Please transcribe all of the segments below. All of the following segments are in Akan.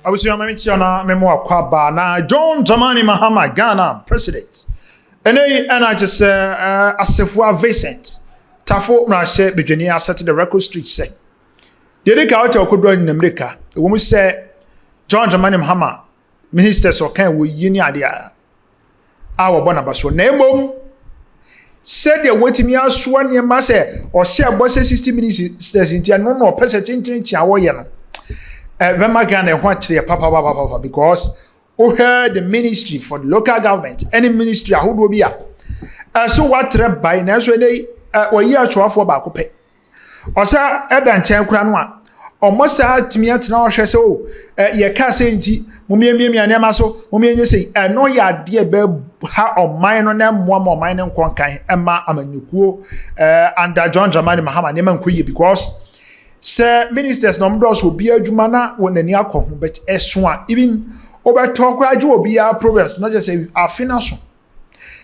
was your mention memoir Kwabana, John Dramani Mahama, Ghana president. And I just as if we are Vincent. Tafo Mrashe Virginia set the record street say. The other guy could run in America. The woman said, John Dramani Mahama, ministers or can we union idea. Our Bonabaso name. Said they wait me out swan near Massa or share bosses 60 minutes in no person in Chawayan. Vemagan and what their papa because the ministry for the local government, any ministry who will be up. So what trap by Nazway or year to offer back pay. Or sir, Edan Chankranwa. Or must I to me at now, so ye can't say, Mummy and Yamaso, Mummy say, and no ya dear beb ha or mine on them, one more mine and Quankai, Emma, I'm a new cool, under John Dramani Mahama, Neman Quee, because Sir Ministers Nomdos will be a Jumana when the near come, but as one, even over talk gradual be our programs, not just say our financial.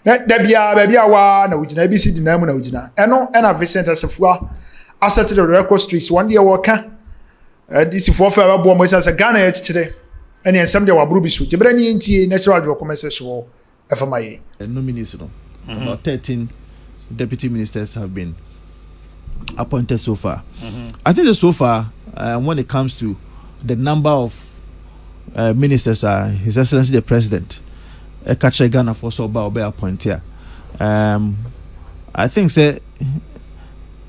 Let there be a baby one, which never see the name of Ujina, and no, and a Vicent as a floor, I set to the record streets one day worker. This is for our bombers as a Ghana today. And then someday our Bruby suit. The Brenny natural documents show FMIA. Nominees, about 13 deputy ministers have been appointed so far. I think that so far, when it comes to the number of ministers, His Excellency the President, Kacha Ghana for so about appointed. I think say,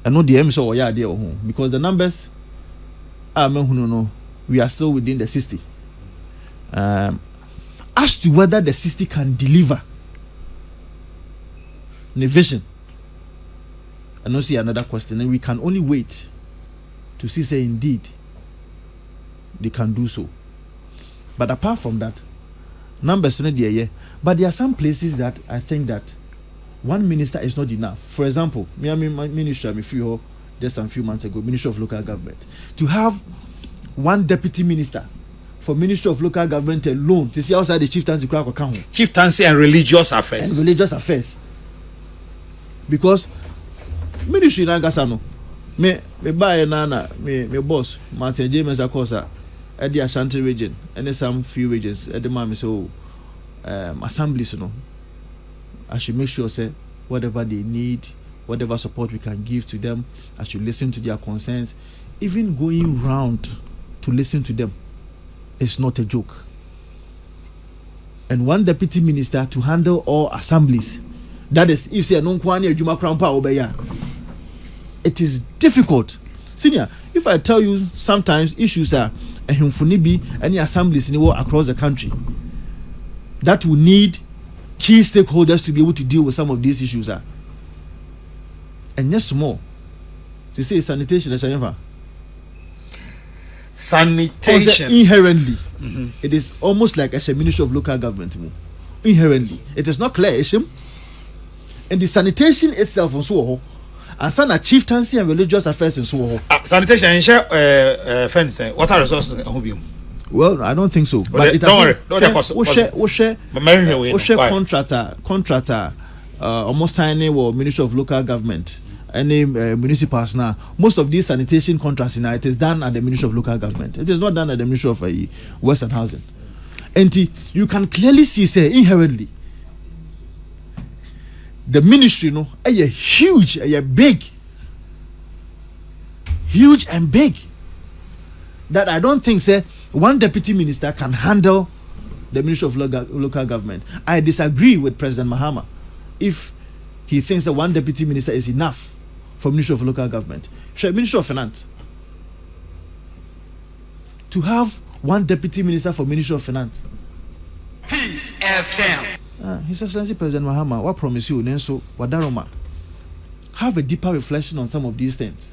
I know the M so yeah because the numbers. We are still within the 60. As to whether the 60 can deliver the vision, I don't see another question, and we can only wait to see say indeed they can do so. But apart from that, numbers not there, but there are some places that I think that one minister is not enough. For example, my ministry, just a few months ago, Ministry of Local Government, to have one deputy minister for Ministry of Local Government alone to see outside the chieftaincy Chieftaincy and religious affairs. And religious affairs. Because ministry na gasano me buy nana me boss Martin James Akosa at the Ashanti region and some few regions at the moment so assemblies I should make sure say whatever they need, whatever support we can give to them, I should listen to their concerns. Even going round to listen to them is not a joke. And one deputy minister to handle all assemblies, that is, if say no kwani ejuma krampa obeya, it is difficult. Senior, if I tell you sometimes issues are any assemblies across the country that will need key stakeholders to be able to deal with some of these issues are. And yes, more. To say sanitation, sanitation inherently, it is almost like as a Ministry of Local Government. Inherently, it is not clear, and the sanitation itself also, and some chieftaincy and religious affairs and so on. Sanitation and share fencing. What are resources? Well, I don't think so. But don't worry. Contractor, almost signing with Ministry of Local Government. Any municipals now, most of these sanitation contracts now, it is done at the Ministry of Local Government. It is not done at the Ministry of Western Housing. And you can clearly see, say, inherently, the ministry, a huge, huge and big, that I don't think, say, one deputy minister can handle the Ministry of Local Government. I disagree with President Mahama if he thinks that one deputy minister is enough for Ministry of Local Government. Ministry of Finance. To have one deputy minister for Ministry of Finance. Peace FM. His Excellency President Mahama, what promise you, Nenso, Wadaroma? Have a deeper reflection on some of these things.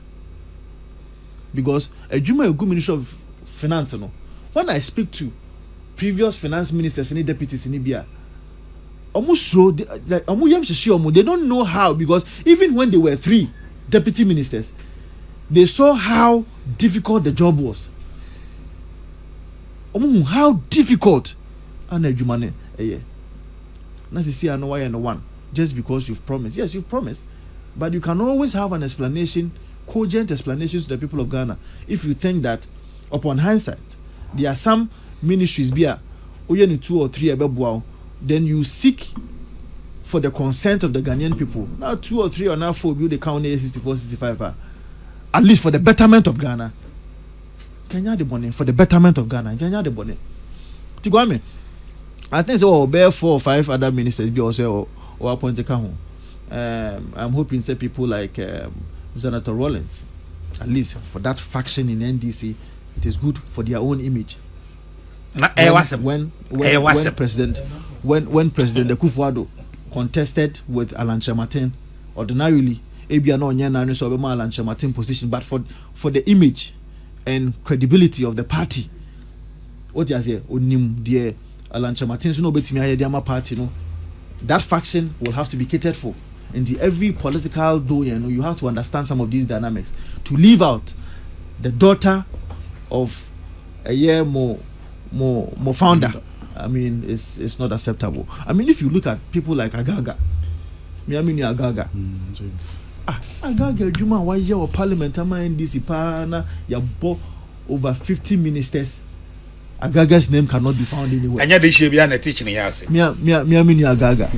Because a good Ministry of Finance, when I speak to previous finance ministers and deputies in Libya, almost so they don't know how, because even when they were 3 deputy ministers, they saw how difficult the job was. How difficult. And just because you've promised. Yes, you've promised. But you can always have an explanation, cogent explanations to the people of Ghana. If you think that, upon hindsight, there are some ministries be a oye 2 or 3 ebeboa, then you seek for the consent of the Ghanaian people. Now 2 or 3 or now 4 you the count 64, 65 at least for the betterment of Ghana. Kenya the money for the betterment of Ghana. Kenya the money. Tigwame. I think so. Bear 4 or 5 other ministers be also or appointed count. I'm hoping say people like Senator Rollins, at least for that faction in NDC, it is good for their own image. When President Akufo-Addo contested with Alan Kyerematen, ordinarily Ebia no nyana so be Alan Kyerematen position, but for the image and credibility of the party, what you say onim the Alan Kyerematen so no betimi aye dia party no, that faction will have to be catered for. In every political doyen, you have to understand some of these dynamics. To leave out the daughter of a year more founder, I mean, it's not acceptable. I mean, if you look at people like Agaga, Agaga, James. Agaga, Juma, why you parliament, NDC, Pana, ya bought over 50 ministers. Agaga's name cannot be found anywhere. And yet they should be on a teaching yes. Mia Agaga.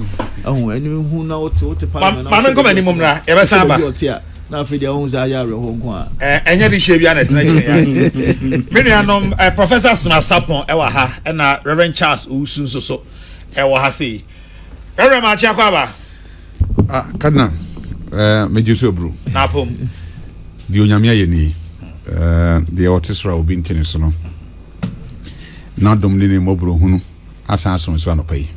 Oh, and who know what parliament? Man, come anymore. Ever Saba. Now, for their own Zaya, home. And yet they should be on a teaching yes. Many are Professor Smasapon, Ewaha, and Reverend Charles Usun so Ewaha see. Reverend Machakwaba. Kadna, Meduso Brew. Napum. The Unyamia Yeni, the orchestra will be in Tennyson. Not dominating Mobro Hunu, Assassin is one of pay.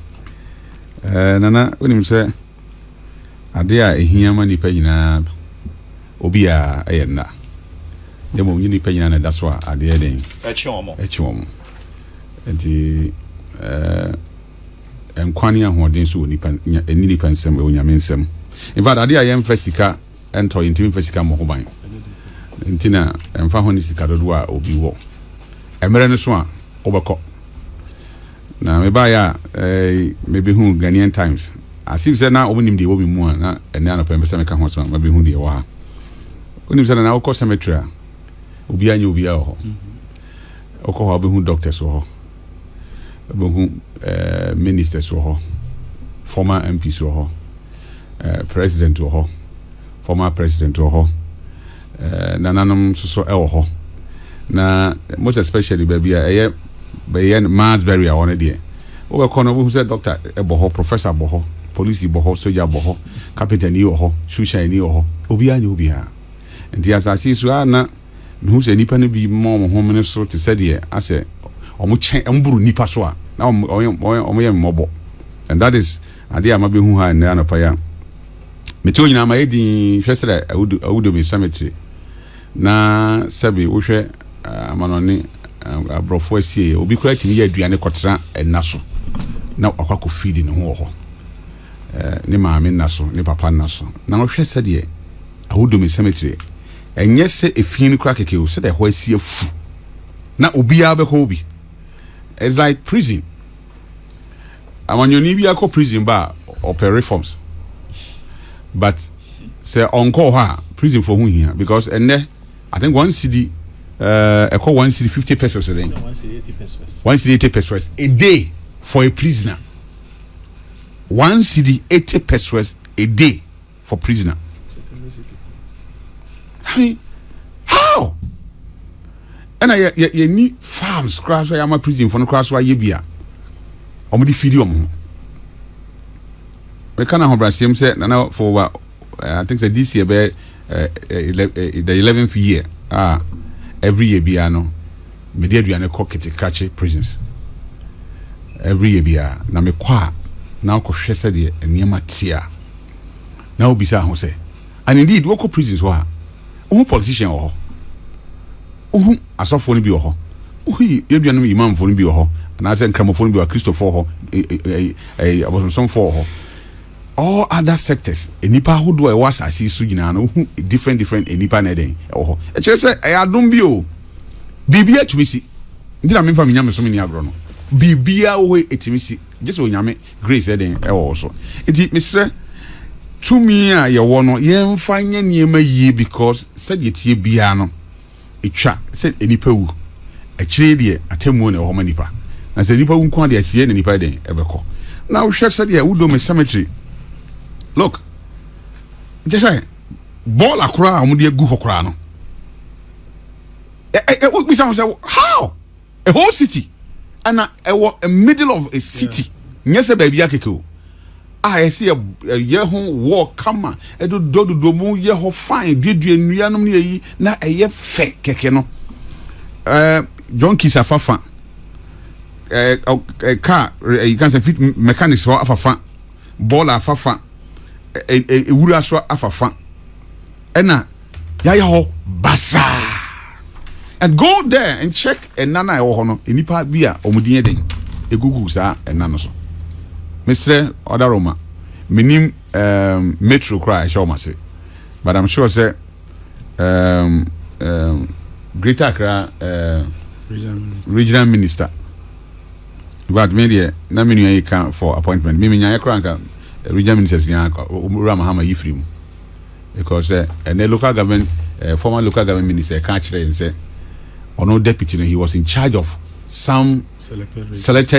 Nana, when him say, Adia, a Hiamani payina, Obia, Ayana. The Mumini payana, that's why I did a chom. And the Quania who didn't so any pensem when you mean some. In fact, Adia, I am Fessica and toy into Fessica Mohobine. And Tina and Fahonisika Dua or be war. Emeran Swan. Overco. Now, maybe who Ghanaian Times. As if said now, opening the open more and now, Pembesameka Hosman, maybe who they were. When you said an alcohol cemetery, Ubia, you be our Oko who doctors or ministers or former MPs or president or former president or Nananum so elho. Now, most especially, baby, Bayan Marsbury on a day. Over corner who said Doctor Eboho, Professor Boho, Police Boho, Soldier Boho, Captain Nioho, Shusha Nioho, Ubia Nubia. And the Assassin Suana, who's a nippany be more hominous so to say, I say, Omuche Umbru Nipaswa, now mobile. And that is Adia Mabihuha and Anapaya. Metoina Maidi, Chester, I would be cemetery. Na Sabi, Ushe, Manoni. Brofo sie obi kura timi ya aduane kotra enaso na akwako feed ne ho ne maame naso ne papa naso na ohwe sede awudomi cemetery enye se efin kura keke o sede ho asie fu na obi ya be ko obi. It's like prison. Amanyoni bi akọ prison ba open reforms, but say onko ha prison for who here because enne I think one city I call 1 city 50 pesos a day. 1 city 80 pesos. 1 city 80 pesos a day for a prisoner. 1 city 80 pesos a day for prisoner. I mean, how? And I need farms crash where I'm a prison for no crash where you be. Or me feed you. We can't have a same set now for I think that this year the 11th year. Every year biano media duane kokete krache prisons every year bia na me kwa na ko hwese de eniema tia na obisa ho se and indeed woko prisons wa who politician ho who asofo ni bi ho who ye duane imam fo ni bi ho na se nkramofo ni bi wa Christopher ho abosom fo ho all other sectors enipa hodo e was asase su gina no different enipa na den ho e kire se e adom bi o bibia tumisi ndina me fa me nyame so me ni agro no bibia wo etimisi je so nyame grace e den e wo so enti mesre tumi a ye wo no ye mfa nya niema yi because said ye tie bia no etwa said enipa wu akyire deɛ atemu na ɛwɔ hɔ ma nipa na sɛ nipa wunku ade asie na nipa den ɛbɛkɔ na wohwɛ sɛ deɛ wodome cemetery look just say ball akora a ɔmode agu hɔ koraa no we say how a whole city and a middle of a city nyɛ sɛ baabi akeke o I see a year home walk come a do mu ye ho fine duadua nnuanom ne yi na ɛyɛ fɛ kɛkɛ no John Kisa afafa car you can say fit mechanics ho afafa ball afafa wura so afafa ɛna yaya ho basa and go there and check enana ɛwɔ hɔ no enipa bi a ɔmudin den egugu saa enana so Mr. Odaroma, minim metro cry show me say, but I'm sure say Greater Accra regional minister. But media na menu can for appointment. Mimi nya kranka regional ministers nya Mahama yifrim because and the local government former local government minister can't say ono deputy he was in charge of some selected